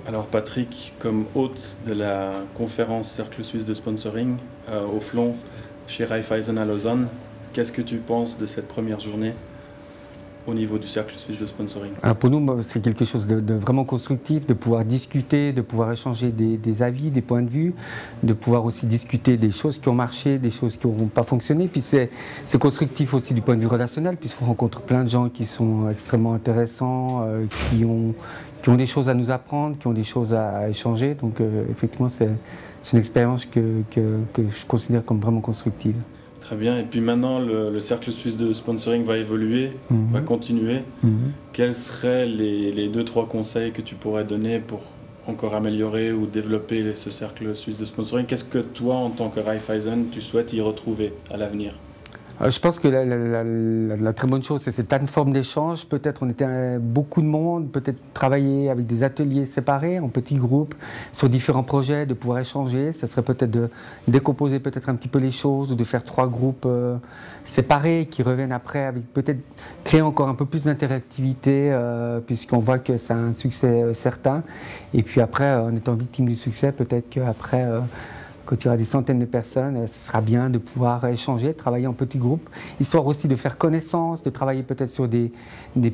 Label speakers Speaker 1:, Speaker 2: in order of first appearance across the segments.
Speaker 1: Alors Patrick, comme hôte de la conférence Cercle Suisse de Sponsoring au Flon chez Raiffeisen à Lausanne, qu'est-ce que tu penses de cette première journée au niveau du Cercle Suisse de Sponsoring?
Speaker 2: Alors pour nous, c'est quelque chose de vraiment constructif, de pouvoir discuter, de pouvoir échanger des avis, des points de vue, de pouvoir aussi discuter des choses qui ont marché, des choses qui n'ont pas fonctionné. Puis c'est constructif aussi du point de vue relationnel, puisqu'on rencontre plein de gens qui sont extrêmement intéressants, qui ont des choses à nous apprendre, qui ont des choses à échanger. Donc effectivement, c'est une expérience que je considère comme vraiment constructive.
Speaker 1: Très bien. Et puis maintenant, le Cercle Suisse de Sponsoring va évoluer, va continuer. Quels seraient les 2-3 conseils que tu pourrais donner pour encore améliorer ou développer ce Cercle Suisse de Sponsoring? Qu'est-ce que toi, en tant que Raiffeisen, tu souhaites y retrouver à l'avenir?
Speaker 2: Je pense que la très bonne chose, c'est cette plateforme d'échange. Peut-être on était beaucoup de monde, peut-être travailler avec des ateliers séparés, en petits groupes, sur différents projets, de pouvoir échanger. Ça serait peut-être de décomposer peut-être un petit peu les choses, ou de faire 3 groupes séparés qui reviennent après, avec peut-être créer encore un peu plus d'interactivité, puisqu'on voit que ça a un succès certain. Et puis après, en étant victime du succès, peut-être qu'après, quand il y aura des centaines de personnes, ce sera bien de pouvoir échanger, travailler en petits groupes, histoire aussi de faire connaissance, de travailler peut-être sur des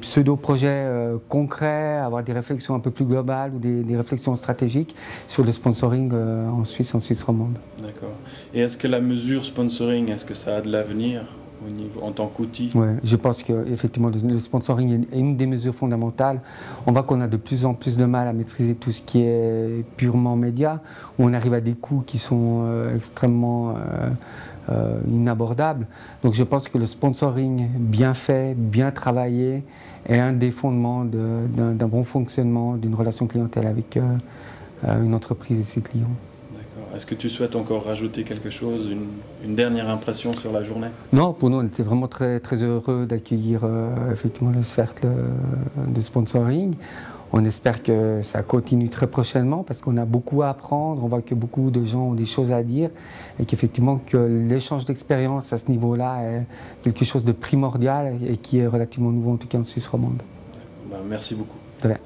Speaker 2: pseudo-projets concrets, avoir des réflexions un peu plus globales ou des réflexions stratégiques sur le sponsoring en Suisse romande.
Speaker 1: D'accord. Et est-ce que la mesure sponsoring, est-ce que ça a de l'avenir en tant qu'outil?
Speaker 2: Oui, je pense qu'effectivement le sponsoring est une des mesures fondamentales. On voit qu'on a de plus en plus de mal à maîtriser tout ce qui est purement média, où on arrive à des coûts qui sont extrêmement inabordables. Donc je pense que le sponsoring bien fait, bien travaillé, est un des fondements d'un bon fonctionnement d'une relation clientèle avec une entreprise et ses clients.
Speaker 1: Est-ce que tu souhaites encore rajouter quelque chose, une dernière impression sur la journée?
Speaker 2: Non, pour nous, on était vraiment très, très heureux d'accueillir effectivement le cercle de sponsoring. On espère que ça continue très prochainement parce qu'on a beaucoup à apprendre. On voit que beaucoup de gens ont des choses à dire et qu'effectivement que l'échange d'expérience à ce niveau-là est quelque chose de primordial et qui est relativement nouveau, en tout cas en Suisse romande.
Speaker 1: Merci beaucoup.
Speaker 2: De rien.